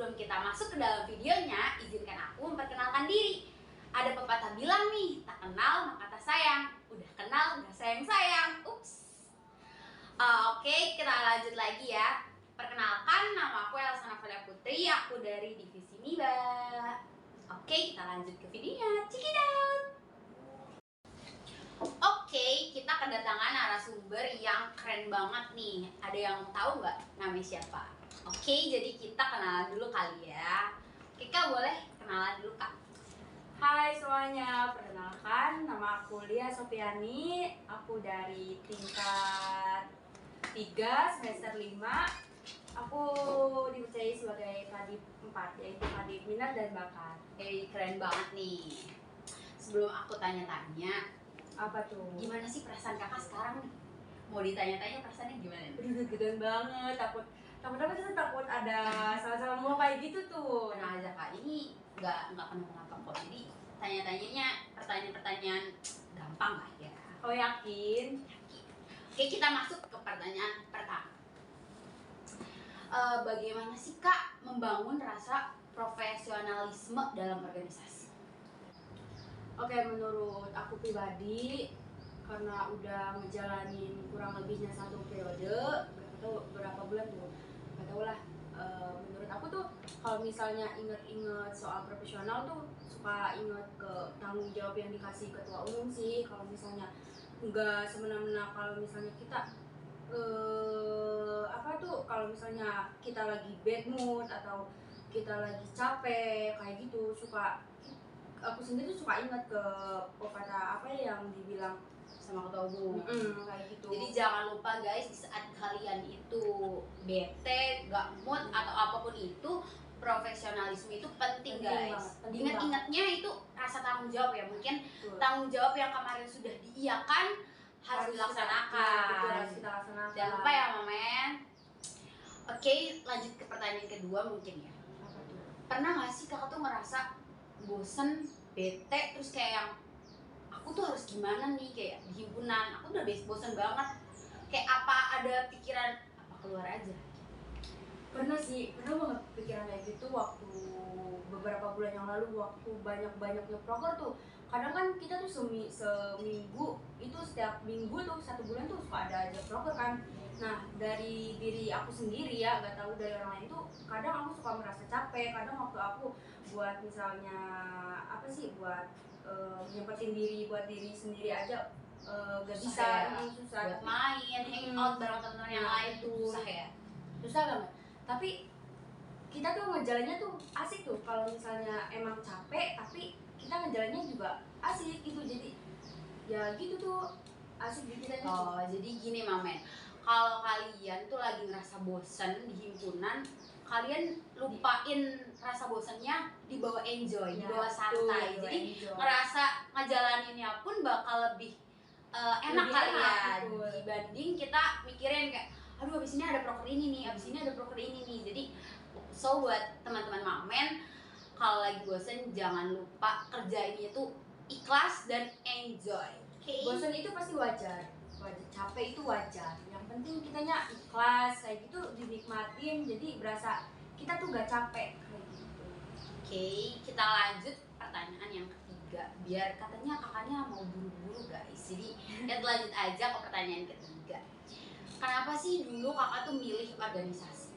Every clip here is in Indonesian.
sebelum kita masuk ke dalam videonya, izinkan aku memperkenalkan diri. Ada pepatah bilang nih, tak kenal maka tak sayang. Udah kenal, udah sayang-sayang. Ups. Oke, kita lanjut lagi ya. Perkenalkan, nama aku Elsa Navalia Putri, aku dari Divisi MIBA. Oke, kita lanjut ke videonya. Check it out. Oke, kita kedatangan narasumber yang keren banget nih. Ada yang tahu nggak namanya siapa? Oke, jadi kita kenalan dulu kali ya. Oke, Kak, boleh kenalan dulu, Kak. Hai semuanya, perkenalkan nama aku Lia Sofiani. Aku dari tingkat 3 semester 5. Aku dipercayai sebagai Kadip 4, yaitu Kadip Minat dan Bakat. Keren banget nih. Sebelum aku tanya-tanya, Apa tuh? gimana sih perasaan Kakak sekarang nih? Mau ditanya-tanya perasaannya gimana nih? Deg-degan banget, takut apa sih, takut ada salah-salah mau kayak gitu tuh. Tenang aja, Kak, ini nggak kenapa-napa kok. Jadi tanya-tanyanya pertanyaan-pertanyaan gampang lah ya. Oh yakin? Oke, kita masuk ke pertanyaan pertama. Bagaimana sih, Kak, membangun rasa profesionalisme dalam organisasi? Oke, menurut aku pribadi, karena udah ngejalanin kurang lebihnya 1 periode, berapa bulan tuh, nggak tahu lah. Menurut aku tuh kalau misalnya inget-inget soal profesional tuh suka inget ke tanggung jawab yang dikasih ketua umum sih. Kalau misalnya nggak semena-mena, kalau misalnya kita kalau misalnya kita lagi bad mood atau kita lagi capek kayak gitu, aku sendiri tuh suka ingat ke pepatah apa yang dibilang Sama ketua umum. kayak gitu. Jadi jangan lupa guys, di saat kalian itu bete, gak mood atau apapun itu, profesionalisme itu penting guys. Ingat-ingatnya itu rasa tanggung jawab ya, mungkin tanggung jawab yang kemarin sudah diiyakan harus dilaksanakan. Betul, harus kita laksanakan. Jangan lupa ya momen. Oke, lanjut ke pertanyaan kedua mungkin ya. Apa tuh? Pernah gak sih kakak tuh ngerasa bosen, bete, terus kayak yang aku tuh harus gimana nih, kayak di himpunan aku udah bosen banget, kayak apa ada pikiran apa keluar aja? Pernah banget pikiran kayak gitu waktu beberapa bulan yang lalu, waktu banyak-banyaknya proker tuh. Kadang kan kita tuh seminggu itu, setiap minggu tuh 1 bulan tuh suka ada aja proker kan. Nah, dari diri aku sendiri ya, nggak tahu dari orang lain tuh, kadang aku suka merasa capek. Kadang waktu aku buat misalnya buat nyempetin diri buat diri sendiri aja gak bisa Ya, susah. buat main, hangout bareng teman-teman yang lain tuh susah ya. Susah banget. Tapi kita tuh ngejalannya tuh asik tuh. Kalau misalnya emang capek tapi kita ngejalannya juga asik gitu. Jadi ya gitu tuh, asik di kita. Jadi gini Mamen, kalau kalian tuh lagi ngerasa bosen di himpunan, kalian lupain rasa bosennya, dibawa enjoy, dibawa santai. Jadi ngerasa ngejalaninnya pun bakal lebih enak kali ya, dibanding kita mikirin kayak aduh abis ini ada proker ini nih, abis ini ada proker ini nih. Jadi so buat teman-teman Mamen, kalau lagi bosen jangan lupa kerjainnya tuh ikhlas dan enjoy. Bosan itu pasti wajar, capek itu wajar. Yang penting kitanya ikhlas kayak gitu, dinikmatin, jadi berasa kita tuh gak capek kayak gitu. Oke, kita lanjut pertanyaan yang ketiga. Biar katanya kakaknya mau buru-buru guys. Jadi kita lanjut aja ke pertanyaan ketiga. Kenapa sih dulu kakak tuh milih organisasi?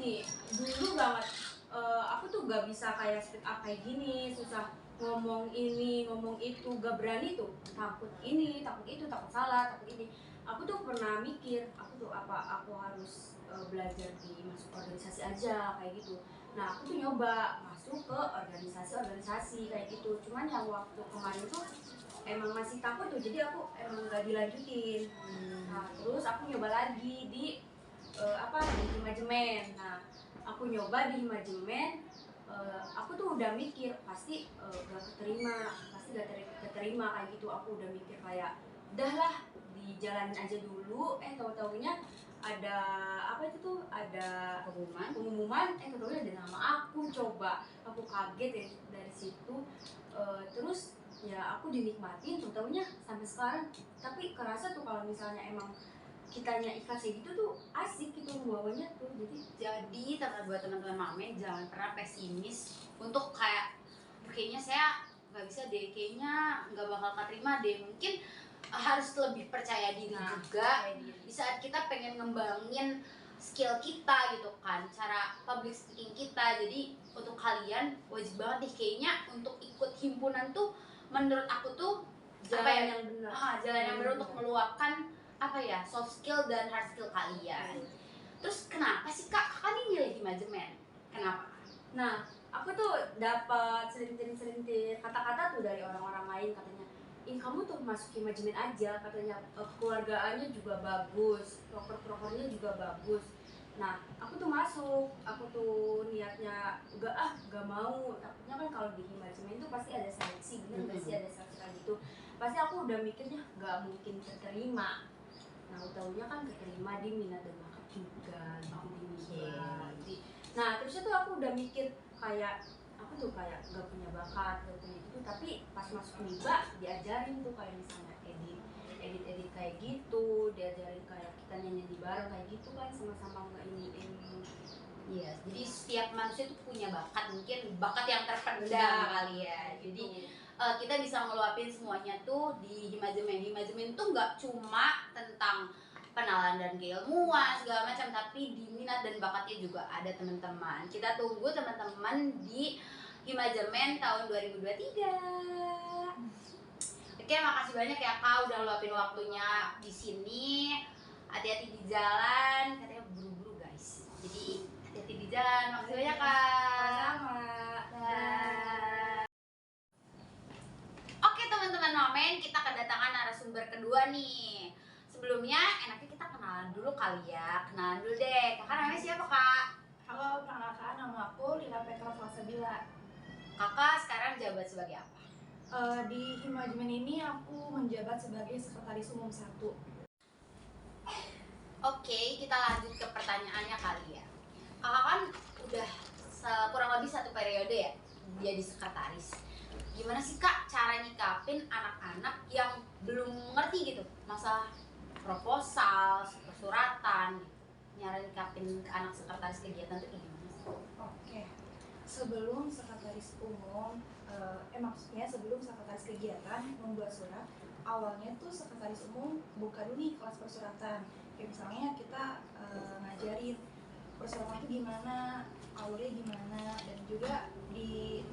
Nih, dulu banget aku tuh gak bisa kayak speak up kayak gini, susah ngomong ini, ngomong itu, gak berani tuh. Takut ini, takut itu, takut salah, takut ini. Aku tuh pernah mikir, aku harus belajar di masuk organisasi aja kayak gitu. Nah, aku tuh nyoba masuk ke organisasi kayak gitu. Cuman yang waktu kemarin tuh emang masih takut tuh, jadi aku emang gak dilanjutin. Nah, terus aku nyoba lagi di di Himajemen. Nah, aku nyoba di Himajemen, aku tuh udah mikir pasti gak keterima kayak gitu. Aku udah mikir kayak udahlah dijalanin aja dulu. Tahu-taunya ada ada pengumuman, tahu-taunya ada nama aku. Coba aku kaget ya dari situ. Terus ya aku dinikmatin, tahu-taunya sampai sekarang. Tapi kerasa tuh kalau misalnya emang kitanya ikhlas kayak gitu tuh asik gitu membawanya tuh. Jadi buat teman-teman Mamen jangan pernah pesimis untuk kayak kayaknya saya nggak bisa deh, kayaknya nggak bakal keterima deh. Mungkin harus lebih percaya diri juga di saat kita pengen ngembangin skill kita gitu kan, cara public speaking kita. Jadi untuk kalian wajib banget deh kayaknya untuk ikut himpunan tuh, menurut aku tuh jalan yang benar. Jalan yang benar untuk meluapkan soft skill dan hard skill kalian. Terus kenapa sih kakak nih milih manajemen? Kenapa? Nah, aku tuh dapat selintir kata-kata tuh dari orang-orang lain, katanya, ih kamu tuh masuk manajemen aja, katanya keluargaannya juga bagus, proker-prokernya juga bagus. Nah, aku tuh masuk, aku tuh niatnya gak mau, takutnya kan kalau di manajemen tuh pasti ada seleksi, bener gak sih ada seleksi kayak gitu. Pasti aku udah mikirnya gak mungkin keterima. Nah, taunya kan keterima di minat dan bakat juga, Nah, terus itu aku udah mikir kayak aku tuh kayak gak punya bakat, gak punya itu, tapi pas masuk MIBA diajarin tuh kayak misalnya edit kayak gitu, diajarin kayak kita nyanyi bareng kayak gitu kan, sama-sama nggak ini. Iya, jadi setiap manusia itu punya bakat, mungkin bakat yang terpendam kali ya. Jadi kita bisa ngeluapin semuanya tuh di Himazemen. Himazemen tuh nggak cuma tentang penalan dan keilmuan segala macam, tapi di minat dan bakatnya juga ada teman-teman. Kita tunggu teman-teman di Himazemen tahun 2023. Oke, makasih banyak ya Kak udah ngeluapin waktunya di sini. Hati-hati di jalan, katanya buru-buru guys. Jadi hati-hati di jalan. Makasih banyak Kak. Sama. Oke teman-teman Mamen, kita kedatangan narasumber kedua nih. Sebelumnya enaknya kita kenalan dulu kali ya. Kenalan dulu deh. Kakak namanya siapa Kak? Halo perkenalkan, nama aku Lila Petra Salsabila. Kakak sekarang jabat sebagai apa? Di Himajemen ini aku menjabat sebagai Sekretaris Umum 1. Oke, kita lanjut ke pertanyaannya kali ya. Kakak kan udah kurang lebih 1 periode ya jadi sekretaris. Gimana sih Kak cara nyikapin anak-anak yang belum ngerti gitu masalah proposal, suratan, nyara nyikapin ke anak sekretaris kegiatan itu gimana sih? Oke, sebelum Sekretaris Umum, maksudnya sebelum Sekretaris Kegiatan membuat surat, awalnya tuh Sekretaris Umum buka dulu nih kelas persuratan. Kayak misalnya kita ngajarin persuratan itu gimana, alurnya gimana, dan juga di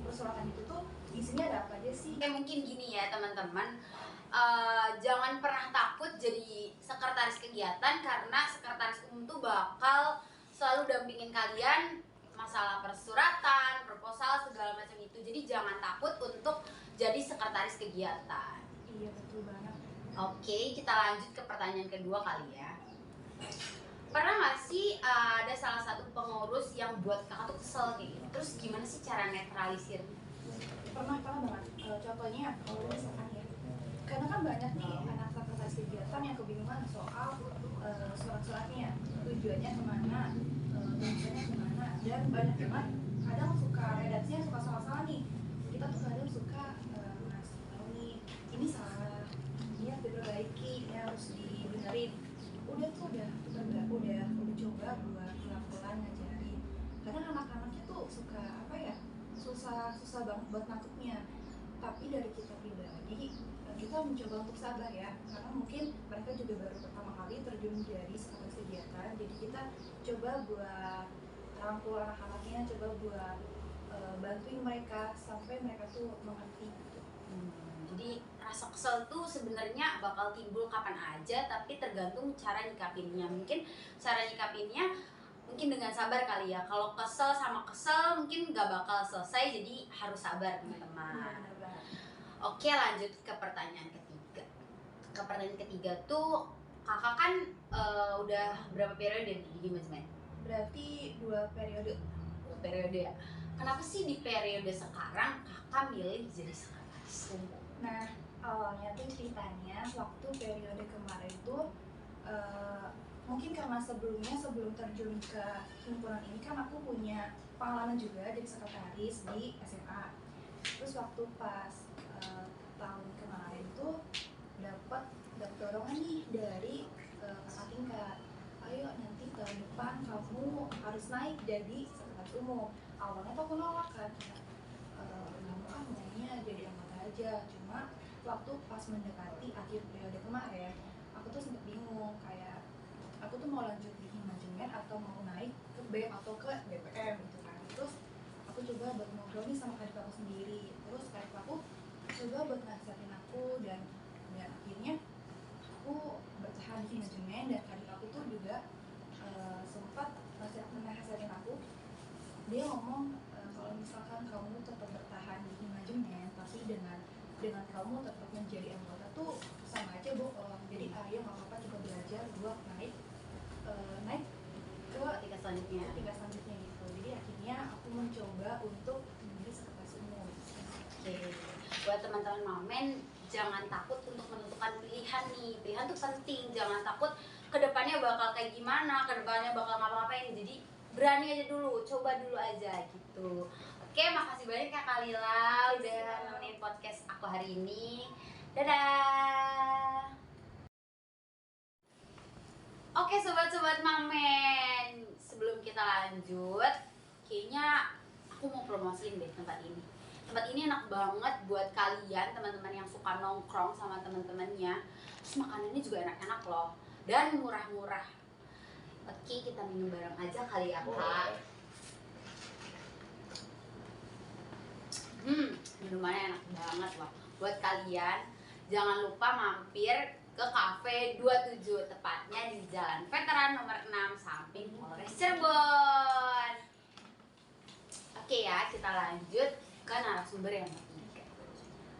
persuratan itu tuh isinya ada apa aja sih. Mungkin gini ya teman-teman, jangan pernah takut jadi sekretaris kegiatan, karena sekretaris umum tuh bakal selalu dampingin kalian masalah persuratan, proposal, segala macam itu. Jadi jangan takut untuk jadi sekretaris kegiatan. Iya betul banget. Oke, kita lanjut ke pertanyaan kedua kali ya. Pernah nggak sih ada salah satu pengurus yang buat kakak tuh kesel kayak gitu? Terus gimana sih cara netralisir? Pernah banget. Contohnya kalau misalkan ya, karena kan banyak nih anak sekretaris kegiatan yang kebingungan soal surat-suratnya, tujuannya kemana, tujuannya kemana, dan banyak banget kadang suka redaksinya suka salah-salah nih. Kita tuh kadang suka ngasih tahu nih, ini salah, ini harus diperbaiki, ini harus dibenerin. Udah coba buat pelan-pelan ngajarin. Kadang anak-anaknya tuh suka susah banget buat nangkepnya. Tapi dari kita pribadi, kita mencoba untuk sabar ya, karena mungkin mereka juga baru pertama kali terjun dari sekretaris kegiatan. Jadi kita coba buat rangkul anak-anaknya, coba buat bantuin mereka sampai mereka tuh mengerti gitu. Jadi rasa kesel tuh sebenarnya bakal timbul kapan aja, tapi tergantung cara nyikapinnya. Mungkin cara nyikapinnya mungkin dengan sabar kali ya. Kalau kesel sama kesel mungkin gak bakal selesai, jadi harus sabar teman-teman. Oke, lanjut ke pertanyaan ketiga. Ke pertanyaan ketiga tuh, kakak kan udah berapa periode di manajemen? Berarti 2 periode. 2 periode ya. Kenapa sih di periode sekarang kakak milih jadi sekretaris umum? Nah, awalnya tuh ceritanya waktu periode kemarin tuh mungkin karena sebelum terjun ke himpunan ini kan aku punya pengalaman juga jadi sekretaris di SMA. Terus waktu pas tahun kemarin tuh dapat dorongan nih dari kakak tingkat, ayo nanti tahun depan kamu harus naik jadi sekretaris umum. Awalnya tuh aku nolak kan, kamu kan maunya jadi anggota aja. Cuma waktu pas mendekati akhir periode kemarin, aku tuh sempet bingung kayak aku tuh mau lanjut di manajemen atau mau naik ke BEM atau ke BPM gitu kan. Terus aku coba buat ngobrol nih sama adik aku sendiri, terus adik aku coba buat nasihatin aku, dan akhirnya aku bertahan di manajemen. Dan adik aku tuh juga sempat nasihatin aku. Dia ngomong kalau misalkan kamu tetap bertahan di manajemen tapi dengan kamu tetap menjadi anggota tuh sama aja bohong. Jadi ayo nggak apa-apa, coba belajar buat naik ke tingkat selanjutnya gitu. Jadi akhirnya aku mencoba untuk menjadi sekretaris umum. Oke, buat teman-teman Mamen, jangan takut untuk menentukan pilihan nih. Pilihan tuh penting, jangan takut kedepannya bakal kayak gimana, kedepannya bakal ngapa-ngapain. Jadi berani aja dulu, coba dulu aja gitu. Oke, makasih banyak ya Kak Lila udah nemenin podcast aku hari ini. Dadah. Oke sobat-sobat Mamen, sebelum kita lanjut, kayaknya aku mau promosiin deh tempat ini. Tempat ini enak banget buat kalian teman-teman yang suka nongkrong sama teman-temannya. Terus makanannya juga enak-enak loh dan murah-murah. Oke, kita minum bareng aja kali ya Kak. Minumannya enak banget loh. Buat kalian jangan lupa mampir ke Cafe 27, tepatnya di Jalan Veteran nomor 6 samping Polres Cirebon. Oke ya, kita lanjut ke narasumber yang ketiga.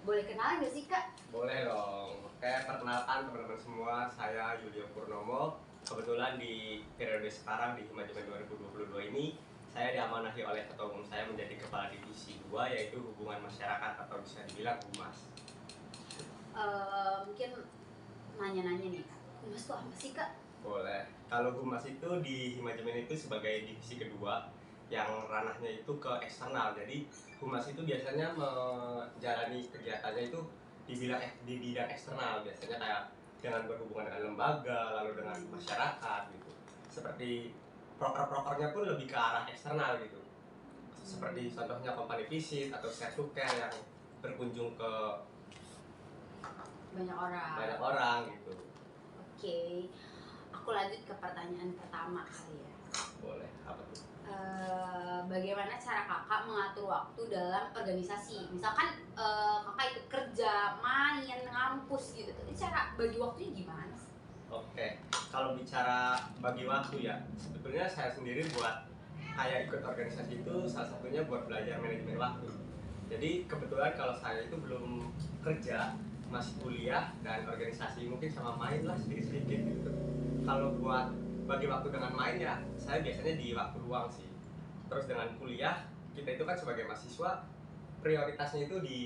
Boleh kenalan gak sih Kak? Boleh dong. Oke, perkenalkan teman-teman semua, saya Yulio Purnomo. Kebetulan di periode sekarang di Himajemen 2022 ini saya diamanahi oleh ketua umum saya menjadi kepala divisi 2, yaitu hubungan masyarakat atau bisa dibilang humas. Mungkin nanya-nanya nih Kak, humas itu apa sih Kak? Boleh. Kalau humas itu di Himajemen itu sebagai divisi kedua yang ranahnya itu ke eksternal. Jadi humas itu biasanya menjalani kegiatannya itu di bidang eksternal, biasanya kayak dengan berhubungan dengan lembaga, lalu dengan masyarakat gitu. Seperti proker-prokernya pun lebih ke arah eksternal gitu. Seperti contohnya company visit atau share to care yang berkunjung ke banyak orang gitu. Oke, aku lanjut ke pertanyaan pertama kali ya. Boleh, apa tuh? Bagaimana cara kakak mengatur waktu dalam organisasi? Misalkan kakak ikut kerja, main, ngampus gitu. Jadi cara bagi waktunya gimana sih? Oke, kalau bicara bagi waktu ya, sebetulnya saya sendiri buat kayak ikut organisasi itu salah satunya buat belajar manajemen waktu. Jadi kebetulan kalau saya itu belum kerja, masih kuliah dan organisasi mungkin sama main lah sedikit-sedikit gitu. Kalau buat bagi waktu dengan main ya, saya biasanya di waktu luang sih. Terus dengan kuliah, kita itu kan sebagai mahasiswa prioritasnya itu di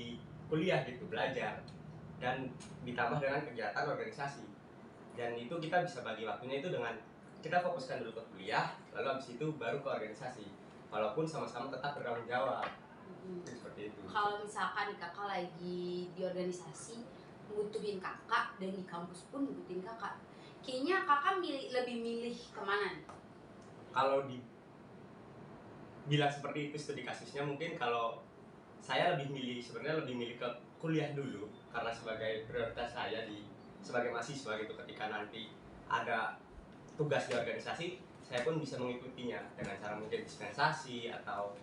kuliah gitu, belajar. Dan ditambah dengan kegiatan organisasi. Dan itu kita bisa bagi waktunya itu dengan kita fokuskan dulu ke kuliah, lalu habis itu baru ke organisasi. Walaupun sama-sama tetap bertanggung jawab. Seperti itu. Kalau misalkan kakak lagi di organisasi butuhin kakak dan di kampus pun butuhin kakak, kayaknya kakak lebih milih kemana nih? Kalau bilang seperti itu studi kasusnya, mungkin kalau saya sebenarnya lebih milih ke kuliah dulu karena sebagai prioritas saya sebagai mahasiswa gitu. Ketika nanti ada tugas di organisasi, saya pun bisa mengikutinya dengan cara mungkin dispensasi atau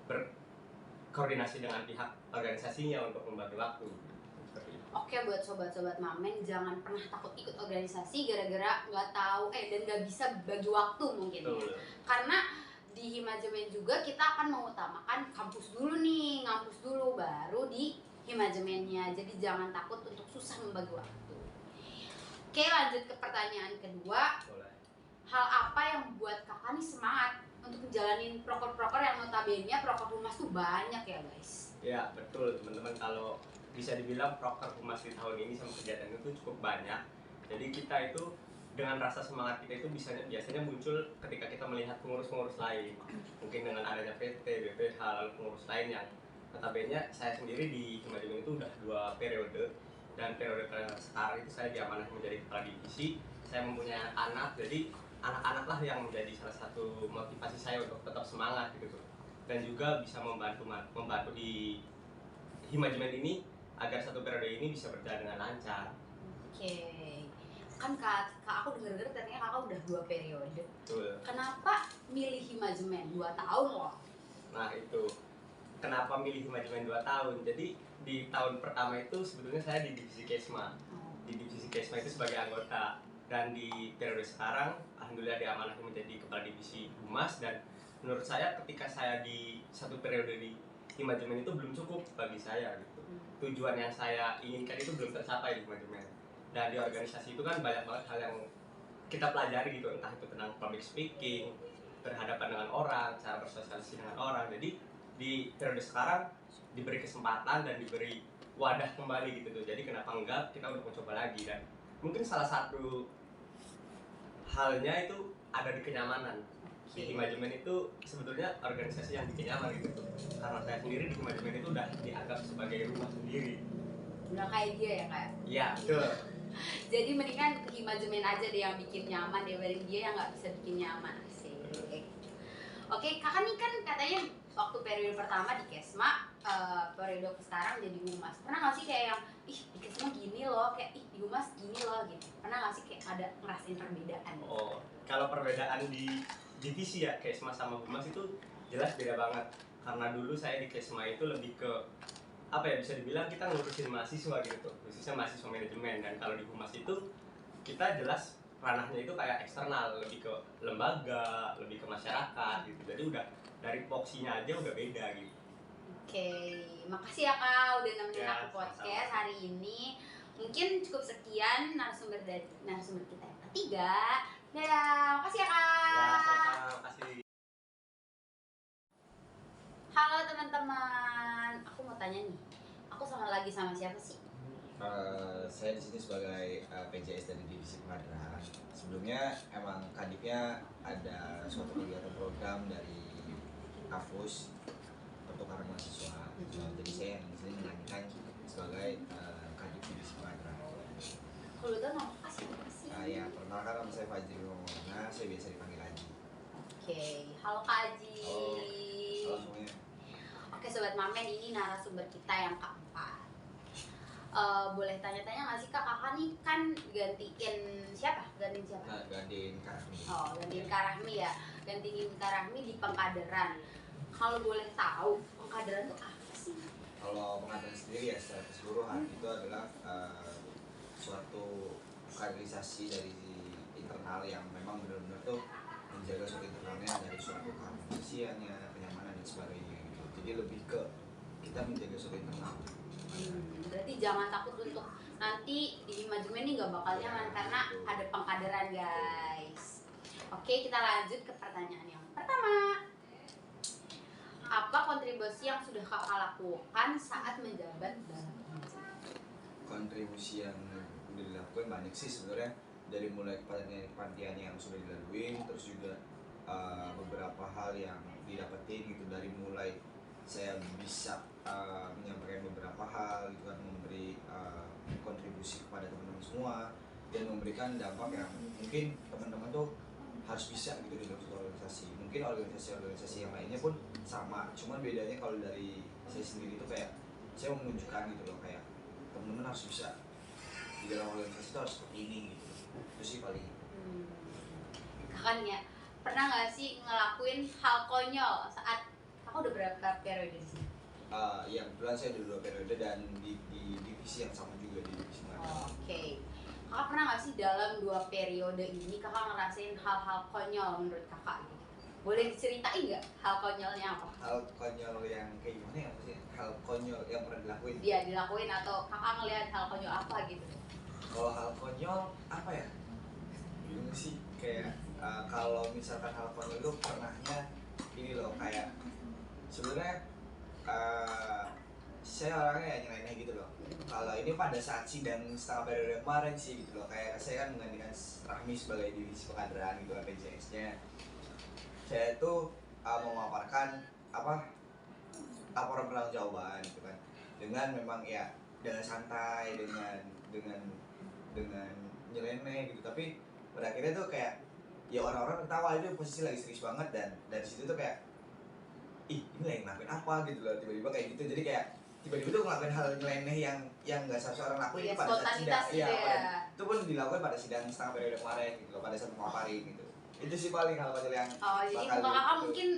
berkoordinasi dengan pihak organisasinya untuk membagi waktu. Oke, buat sobat-sobat Mamen, jangan pernah takut ikut organisasi gara-gara nggak tahu dan nggak bisa bagi waktu mungkin ya. Karena di Himajemen juga kita akan mengutamakan kampus dulu nih, ngampus dulu baru di Himajemennya. Jadi jangan takut untuk susah membagi waktu. Oke, lanjut ke pertanyaan kedua. Boleh. Hal apa yang buat kakak nih semangat untuk menjalanin proker-proker yang notabene proker humas tuh banyak ya guys? Ya betul teman-teman, kalau bisa dibilang proker humas di tahun ini sama kegiatan itu cukup banyak. Jadi kita itu dengan rasa semangat kita itu biasanya muncul ketika kita melihat pengurus-pengurus lain. Mungkin dengan adanya PT, BPH, lalu pengurus lain yang notabene saya sendiri di Himajemen itu udah 2 periode. dan periode sekarang itu saya diamanahkan menjadi kepala divisi. Saya mempunyai anak, jadi anak-anak lah yang menjadi salah satu motivasi saya untuk tetap semangat gitu. Dan juga bisa membantu di Himajemen ini agar satu periode ini bisa berjalan dengan lancar. Oke. Kan kak aku dengar ternyata kakak udah 2 periode. Betul. Kenapa milih Himajemen 2 tahun loh? Nah itu, kenapa milih Himajemen 2 tahun? Jadi di tahun pertama itu sebetulnya saya di divisi Kesma. Di divisi Kesma itu sebagai anggota. Dan di periode sekarang, alhamdulillah diamanahi menjadi kepala divisi Humas. Dan menurut saya ketika saya di satu periode di Himajemen itu belum cukup bagi saya gitu. Tujuan yang saya inginkan itu belum tercapai di Himajemen. Dan di organisasi itu kan banyak banget hal yang kita pelajari gitu, entah itu tentang public speaking, berhadapan dengan orang, cara bersosialisasi dengan orang. Jadi di periode sekarang diberi kesempatan dan diberi wadah kembali gitu tuh. Jadi kenapa enggak kita untuk mencoba lagi. Dan mungkin salah satu halnya itu ada di kenyamanan. Di Himajemen itu sebetulnya organisasi yang bikin nyaman gitu. Karena saya sendiri di Himajemen itu udah dianggap sebagai rumah sendiri. Udah kayak dia ya kak? Iya, betul. Jadi mendingan ke Himajemen aja deh yang bikin nyaman daripada dia yang nggak bisa bikin nyaman sih. Oke, kakak nih kan katanya waktu periode pertama di Kesma, periode sekarang jadi Humas. Pernah nggak sih kayak yang ih di Kesma gini loh, kayak ih di Humas gini loh gitu. Pernah nggak sih kayak ada ngerasain perbedaan? Oh, kalau perbedaan di divisi ya Kesma sama Humas itu jelas beda banget. Karena dulu saya di Kesma itu lebih ke apa ya, bisa dibilang kita ngurusin mahasiswa gitu, khususnya mahasiswa manajemen. Dan kalau di Humas itu kita jelas ranahnya itu kayak eksternal, lebih ke lembaga, lebih ke masyarakat gitu. Jadi udah dari poksinya aja udah beda gitu. Oke, makasih ya kak udah nemenin Ya, aku podcast sama-sama. hari ini. Mungkin cukup sekian narasumber kita yang ketiga. Dadah, makasih ya kak. Ya, sama-sama, makasih. Halo teman-teman, aku mau tanya nih, aku lagi sama siapa sih? Saya di sini sebagai PJS dari divisi pengadaan. Sebelumnya emang kadipnya ada suatu kegiatan program dari kampus pertukaran mahasiswa. Jadi saya yang di sini menjalankan sebagai kadip divisi pengadaan. Kalau udah mau kasih apa sih? Ya perkenalkan nama saya Fajri Romana, saya biasa dipanggil Aji. Oke, halo Kak Aji. Halo semuanya. Oke Sobat Mamen, ini narasumber kita yang keempat. Boleh tanya-tanya nggak sih kak, kakak nih kan gantiin siapa? Gantiin Kak Rahmi. Oh, gantiin Kak Rahmi ya. Gantiin Kak Rahmi di pengkaderan. Kalau boleh tahu, pengkaderan itu apa sih? Kalau pengadaan sendiri ya secara keseluruhan itu adalah suatu kaderisasi dari internal yang memang benar-benar tuh menjaga suatu internalnya dari suatu keharmonisasiannya, kenyamanan dan sebagainya gitu. Jadi lebih ke kita menjaga suatu internal. Berarti jangan takut untuk nanti di Himajemen ini nggak bakal nyaman karena ada pengkaderan guys. Oke, kita lanjut ke pertanyaan yang pertama. Apa kontribusi yang sudah kakak lakukan saat menjabat dalam Himajemen? Kontribusi yang udah dilakukan banyak sih sebenarnya, dari mulai kepanitiaan yang sudah dilalui, terus juga beberapa hal yang didapetin gitu, dari mulai saya bisa menyampaikan beberapa hal gitu kan, memberi kontribusi kepada teman-teman semua dan memberikan dampak yang mungkin teman-teman tuh harus bisa gitu di dalam suatu organisasi. Mungkin organisasi-organisasi yang lainnya pun sama, cuman bedanya kalau dari saya sendiri itu kayak saya menunjukkan gitu loh, kayak teman-teman harus bisa di dalam organisasi itu harus seperti ini gitu. Itu sih paling. Kakak nih ya, pernah nggak sih ngelakuin hal konyol saat aku udah berapa periode di sini? Ya kebetulan saya ada 2 periode dan di divisi yang sama juga, di divisi mana. Oke. Kakak pernah nggak sih dalam 2 periode ini kakak ngerasain hal-hal konyol menurut kakak gitu? Boleh diceritain nggak hal konyolnya apa? Hal konyol yang kayak gimana ya maksudnya? Hal konyol yang pernah dilakuin? Dia dilakuin atau kakak ngelihat hal konyol apa gitu? Kalau hal konyol apa ya? Bingung sih, kayak kalau misalkan hal konyol itu pernahnya ini loh, kayak sebenarnya saya orangnya ya nyeleneh gitu loh. Kalau ini pada saat sidang setengah periode kemarin sih gitu loh, kayak saya kan menggantikan Rahmi sebagai divisi pengkaderan gitu kan, PJS-nya. Saya tuh memaparkan laporan pertanggungjawaban gitu kan, dengan memang ya dengan santai, dengan nyeleneh gitu. Tapi pada akhirnya tuh kayak ya orang-orang ketawa, itu posisi lagi serius banget, dan dari situ tuh kayak ih ini lagi ngelakuin apa gitu loh, tiba-tiba kayak gitu. Jadi kayak tiba-tiba tuh ngelakuin hal nyeleneh yang nggak seharusnya orang lakuin, Iya, itu pada saat sidang. spontanitas gitu ya. Itu pun dilakukan pada sidang setengah periode kemarin gitu loh, pada saat memaparin gitu. Itu sih paling hal kecil yang Oh, jadi bakal muka kakak gitu. mungkin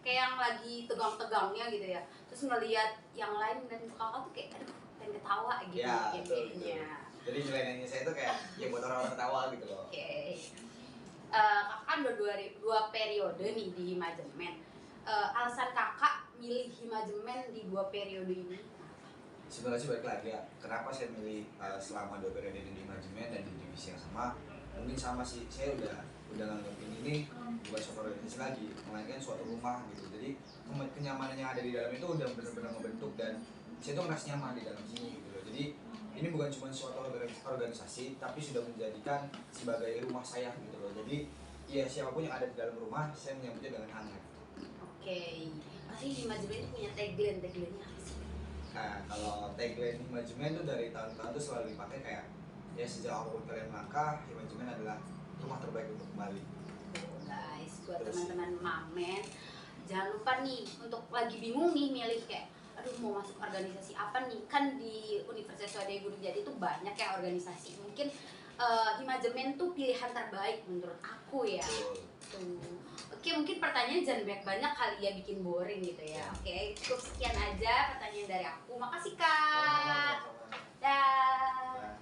kayak yang lagi tegang-tegangnya gitu ya. Terus ngelihat yang lain dan muka kakak tuh kayak aduh pengen ketawa gitu Ya, mungkin betul, kayaknya. Jadi nyelenehnya saya tuh kayak ya buat orang-orang ketawa gitu loh. Oke. Kakak kan udah dua periode nih di Himajemen. Alasan kakak milih Himajemen di 2 periode ini? Sebenarnya sih balik lagi ya, kenapa saya milih selama 2 periode di manajemen dan di divisi yang sama. Mungkin sama sih, saya udah nganggap ini bukan suatu organisasi lagi, melainkan suatu rumah gitu. Jadi kenyamanan yang ada di dalam itu udah benar-benar membentuk, dan saya tuh merasa nyaman di dalam sini gitu loh. Jadi ini bukan cuma suatu organisasi, tapi sudah menjadikan sebagai rumah saya gitu loh. Jadi ya siapapun yang ada di dalam rumah, saya menyambutnya dengan hangat. Oke. Pasti Himajemen itu punya tagline-nya apa sih? Nah, kalau tagline manajemen tuh dari tahun-tahun tuh selalu dipakai kayak ya sejak apapun kalian melangkah, manajemen adalah rumah terbaik untuk kembali. Oh, guys, buat Terus. teman-teman Mamen, jangan lupa nih untuk lagi bingung nih milih kayak aduh mau masuk organisasi apa nih, kan di Universitas Swadaya Gunung Jati itu banyak ya organisasi. Mungkin Himajemen tuh pilihan terbaik menurut aku ya. Betul. Tuh. Oke, mungkin pertanyaan jangan banyak-banyak kali ya, bikin boring gitu ya. Oke, cukup sekian aja pertanyaan dari aku. Makasih Kak. Sama-sama. Dah. Nah.